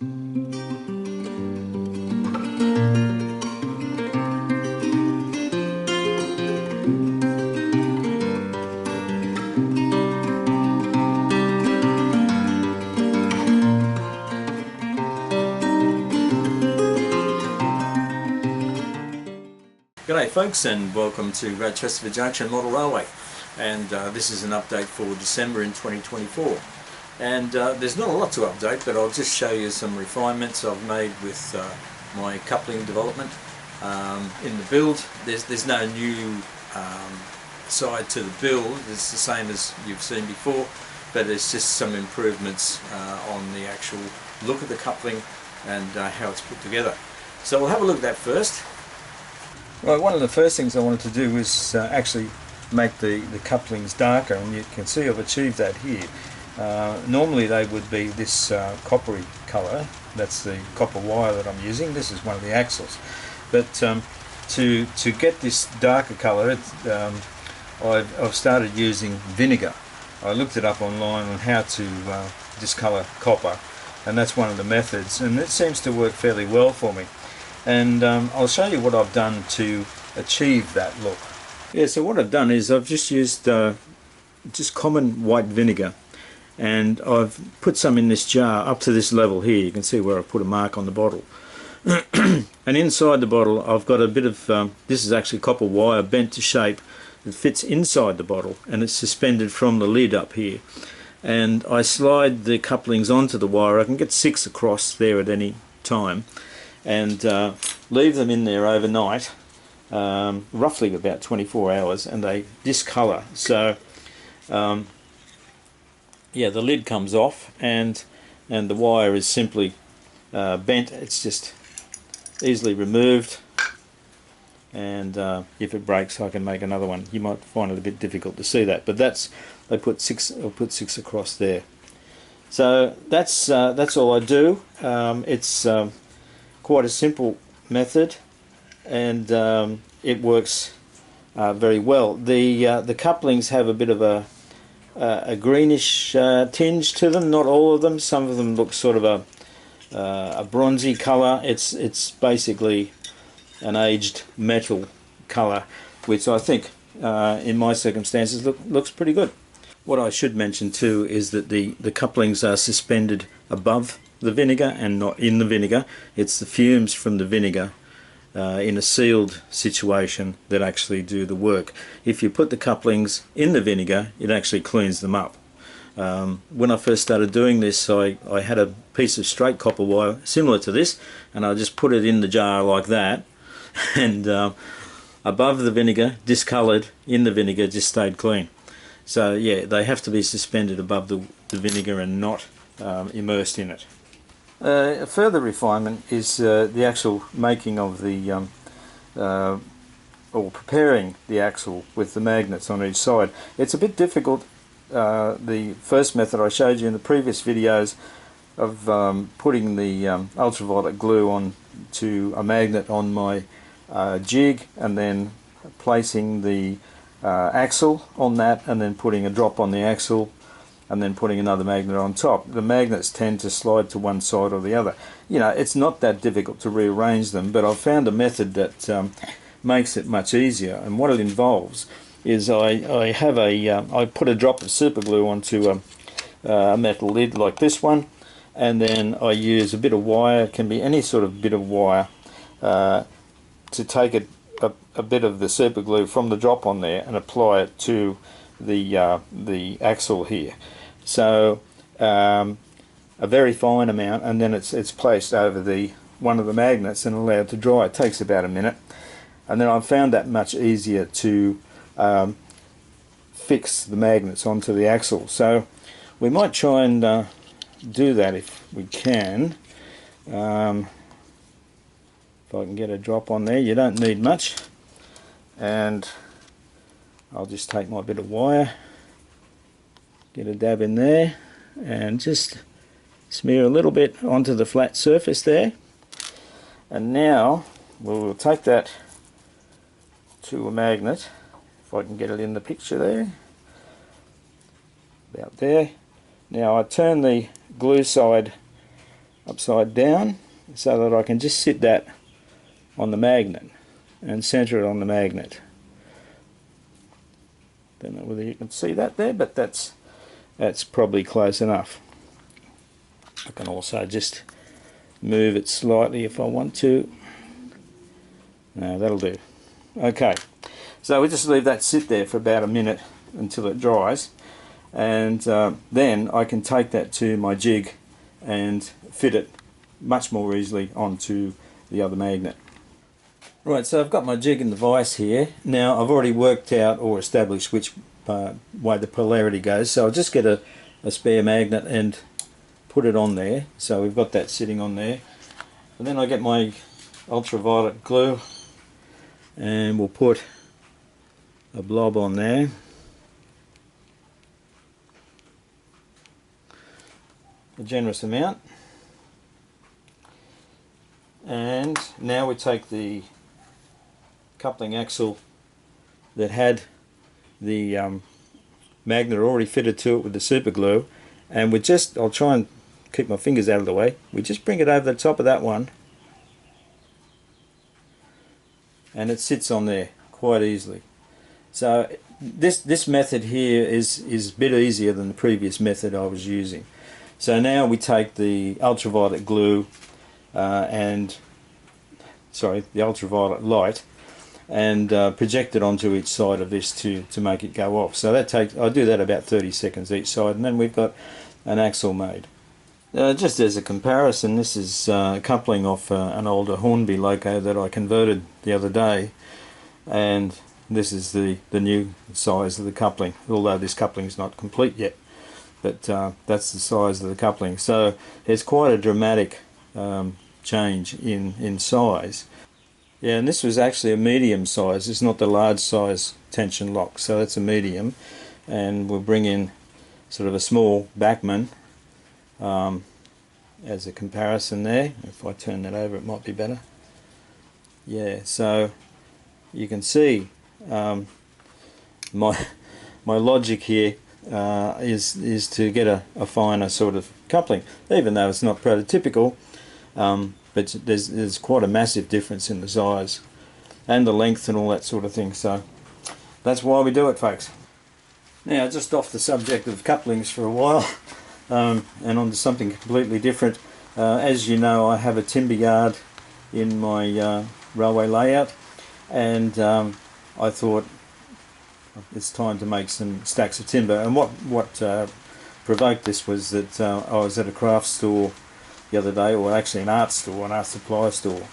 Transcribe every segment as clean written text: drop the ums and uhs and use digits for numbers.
G'day folks, and welcome to Rochester Junction Model Railway, and this is an update for December in 2024. And there's not a lot to update, but I'll just show you some refinements I've made with my coupling development. In the build, there's no new side to the build. It's the same as you've seen before, but there's just some improvements on the actual look of the coupling and how it's put together. So we'll have a look at that first. Right, one of the first things I wanted to do was actually make the couplings darker, and you can see I've achieved that here. Normally they would be this coppery colour. That's the copper wire that I'm using. This is one of the axles. But to get this darker colour, I've started using vinegar. I looked it up online on how to discolour copper, and that's one of the methods, and it seems to work fairly well for me. And I'll show you what I've done to achieve that look. Yeah, so what I've done is I've just used just common white vinegar, and I've put some in this jar up to this level here. You can see where I've put a mark on the bottle. And inside the bottle I've got a bit of, this is actually copper wire bent to shape. It fits inside the bottle and it's suspended from the lid up here. And I slide the couplings onto the wire. I can get 6 across there at any time, and leave them in there overnight, roughly about 24 hours, and they discolour. So yeah, the lid comes off and the wire is simply bent. It's just easily removed, and if it breaks I can make another one. You might find it a bit difficult to see that, but that's, I'll put 6 across there. So that's all I do. It's quite a simple method, and it works very well. The couplings have a bit of a greenish tinge to them. Not all of them. Some of them look sort of a bronzy colour. It's basically an aged metal colour, which I think in my circumstances looks pretty good. What I should mention too is that the couplings are suspended above the vinegar and not in the vinegar. It's the fumes from the vinegar in a sealed situation that actually do the work. If you put the couplings in the vinegar, it actually cleans them up. When I first started doing this, I had a piece of straight copper wire similar to this, and I just put it in the jar like that, and above the vinegar, discoloured, in the vinegar, just stayed clean. So yeah, they have to be suspended above the vinegar and not immersed in it. A further refinement is the actual making of the or preparing the axle with the magnets on each side. It's a bit difficult. The first method I showed you in the previous videos of putting the ultraviolet glue on to a magnet on my jig, and then placing the axle on that, and then putting a drop on the axle, and then putting another magnet on top. The magnets tend to slide to one side or the other. You know, it's not that difficult to rearrange them, but I've found a method that makes it much easier. And what it involves is I put a drop of super glue onto a metal lid like this one, and then I use a bit of wire. It can be any sort of bit of wire, to take a bit of the super glue from the drop on there and apply it to the axle here. So a very fine amount, and then it's placed over one of the magnets and allowed to dry. It takes about a minute, and then I've found that much easier to fix the magnets onto the axle. So we might try and do that if we can. If I can get a drop on there. You don't need much, and I'll just take my bit of wire, get a dab in there, and just smear a little bit onto the flat surface there. And now we'll take that to a magnet, if I can get it in the picture there, about there. Now I turn the glue side upside down so that I can just sit that on the magnet and center it on the magnet. Don't know whether you can see that there, but that's probably close enough. I can also just move it slightly if I want to. No, that'll do. Okay, so we just leave that sit there for about a minute until it dries, and then I can take that to my jig and fit it much more easily onto the other magnet. Right, so I've got my jig and the vise here. Now I've already worked out or established which way the polarity goes, so I'll just get a spare magnet and put it on there. So we've got that sitting on there, and then I get my ultraviolet glue and we'll put a blob on there. A generous amount. And now we take the coupling axle that had the magnet already fitted to it with the super glue, and I'll try and keep my fingers out of the way, we just bring it over the top of that one and it sits on there quite easily. So this method here is a bit easier than the previous method I was using. So now we take the ultraviolet glue the ultraviolet light, and project it onto each side of this to make it go off. So I do that about 30 seconds each side, and then we've got an axle made. Just as a comparison, this is coupling off an older Hornby loco that I converted the other day, and this is the new size of the coupling, although this coupling is not complete yet, but that's the size of the coupling. So it's quite a dramatic change in size. Yeah, and this was actually a medium size. It's not the large size tension lock, so that's a medium, and we'll bring in sort of a small Bachmann as a comparison there. If I turn that over, it might be better. Yeah, so you can see my logic here is to get a finer sort of coupling, even though it's not prototypical. But there's quite a massive difference in the size and the length and all that sort of thing, so that's why we do it, folks. Now, just off the subject of couplings for a while, and on to something completely different. As you know, I have a timber yard in my railway layout, and I thought it's time to make some stacks of timber. And what provoked this was that I was at a craft store the other day, or actually an art supply store,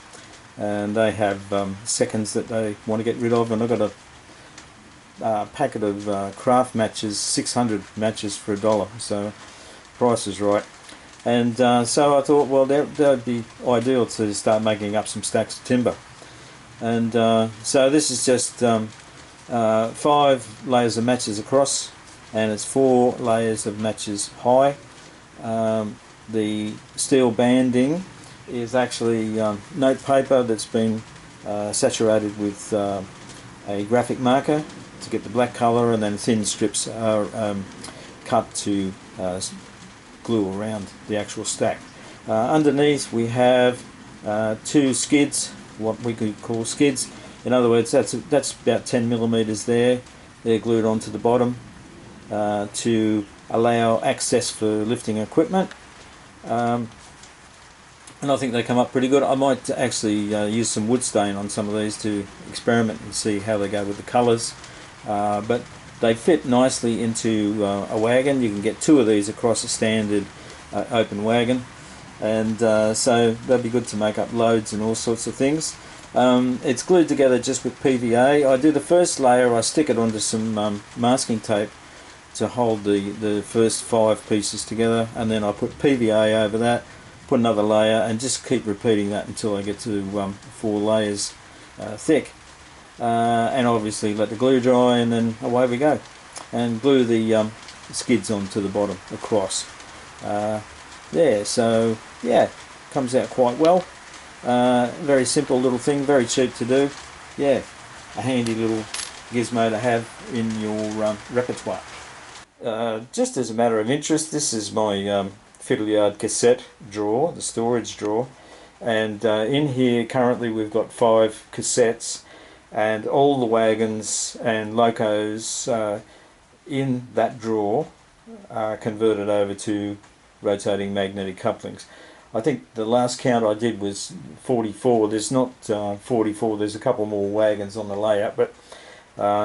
and they have seconds that they want to get rid of, and I've got a packet of craft matches, 600 matches for $1, so price is right. And so I thought, well, that would be ideal to start making up some stacks of timber. And so this is just 5 layers of matches across, and it's 4 layers of matches high. The steel banding is actually note paper that's been saturated with a graphic marker to get the black colour, and then thin strips are cut to glue around the actual stack. Underneath we have 2 skids, what we could call skids. In other words, that's about 10 millimeters there. They're glued onto the bottom to allow access for lifting equipment. And I think they come up pretty good. I might actually use some wood stain on some of these to experiment and see how they go with the colours. But they fit nicely into a wagon. You can get 2 of these across a standard open wagon, and so they'll be good to make up loads and all sorts of things. It's glued together just with PVA. I do the first layer, I stick it onto some masking tape to hold the first 5 pieces together, and then I put PVA over that, put another layer, and just keep repeating that until I get to 4 layers thick. And obviously let the glue dry, and then away we go. And glue the skids onto the bottom across. There, so yeah, comes out quite well. Very simple little thing, very cheap to do. Yeah, a handy little gizmo to have in your repertoire. Just as a matter of interest, this is my fiddle-yard cassette drawer, the storage drawer, and in here currently we've got 5 cassettes, and all the wagons and locos in that drawer are converted over to rotating magnetic couplings. I think the last count I did was 44. There's not 44, there's a couple more wagons on the layout, but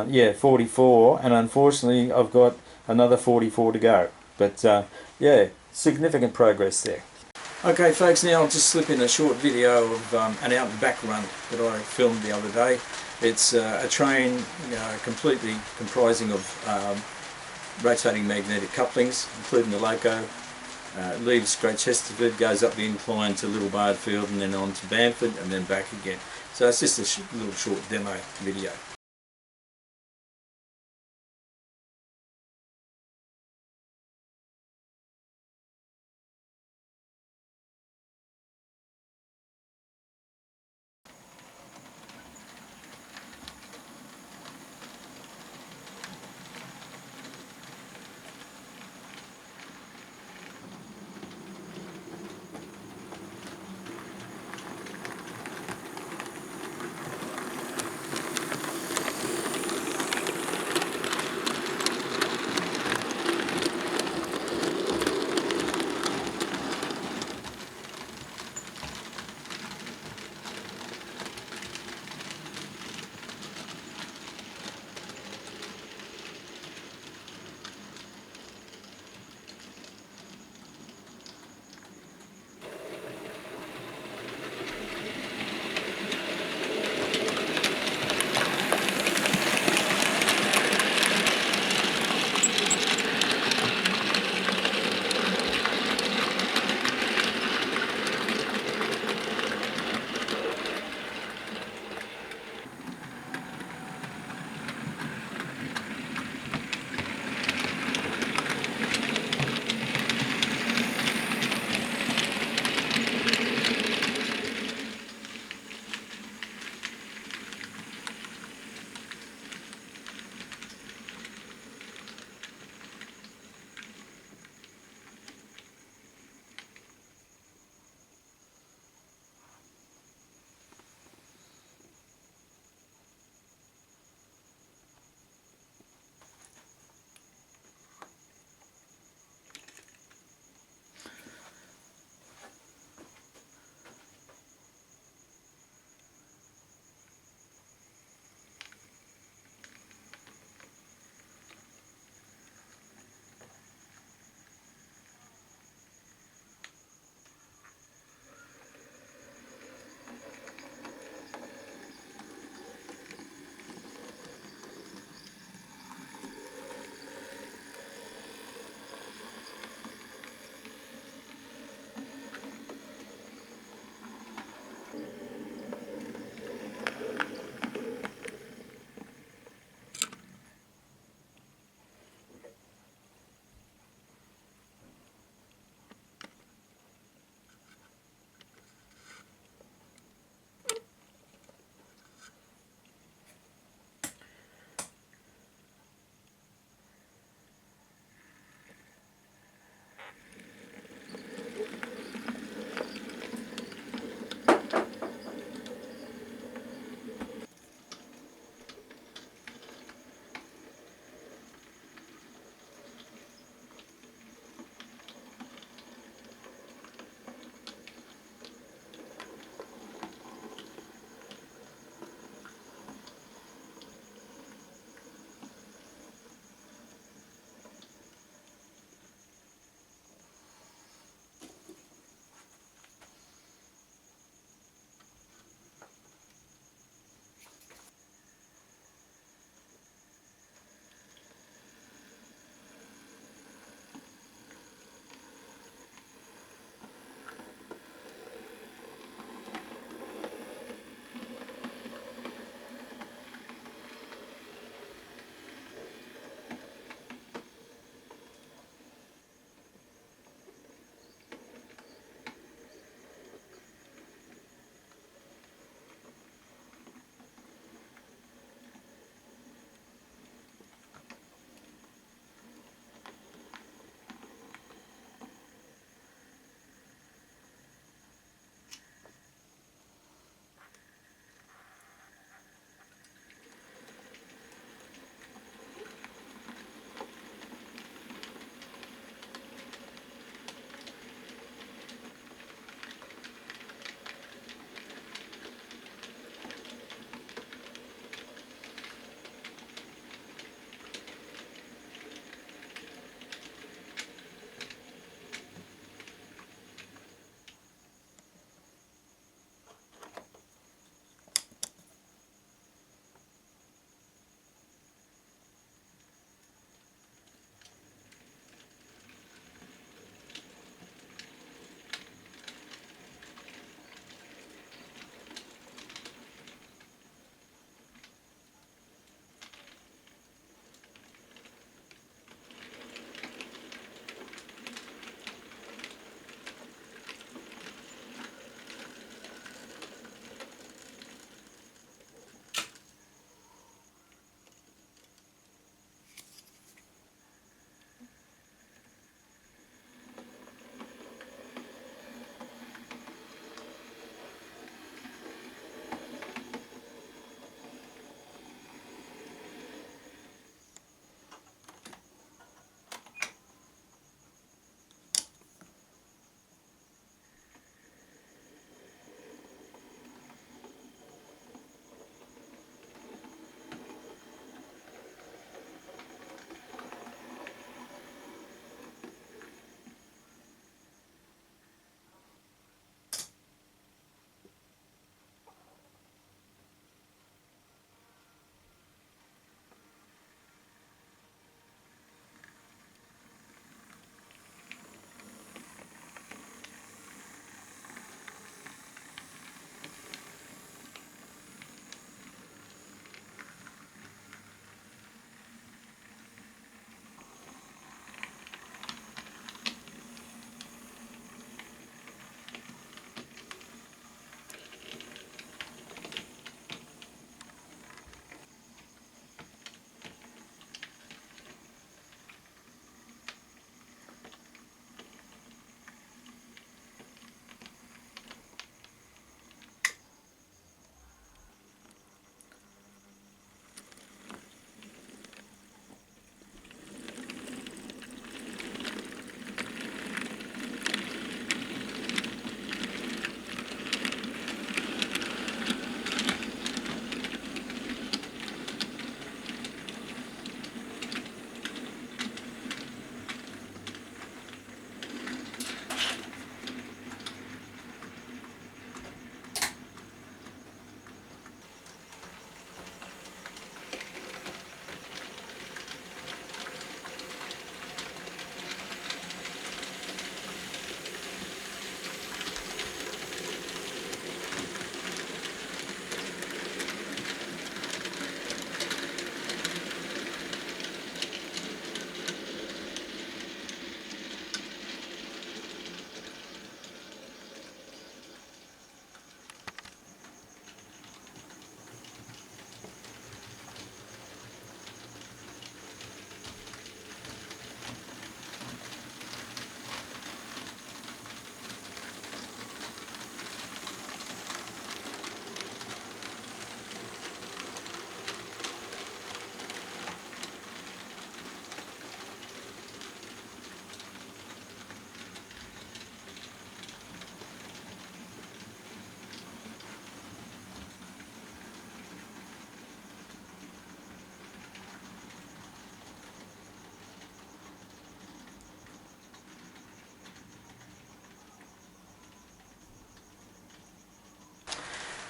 yeah, 44, and unfortunately I've got another 44 to go. But yeah, significant progress there. Okay folks, now I'll just slip in a short video of an out and back run that I filmed the other day. It's a train completely comprising of rotating magnetic couplings, including the loco. Leaves Great Chesterford, goes up the incline to Little Bardfield, and then on to Bamford, and then back again. So it's just a little short demo video.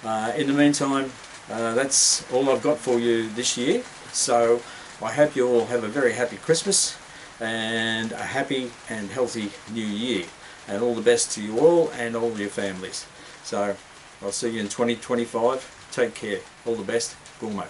In the meantime, that's all I've got for you this year. So I hope you all have a very happy Christmas and a happy and healthy new year. And all the best to you all and all your families. So I'll see you in 2025. Take care. All the best. Gourmet.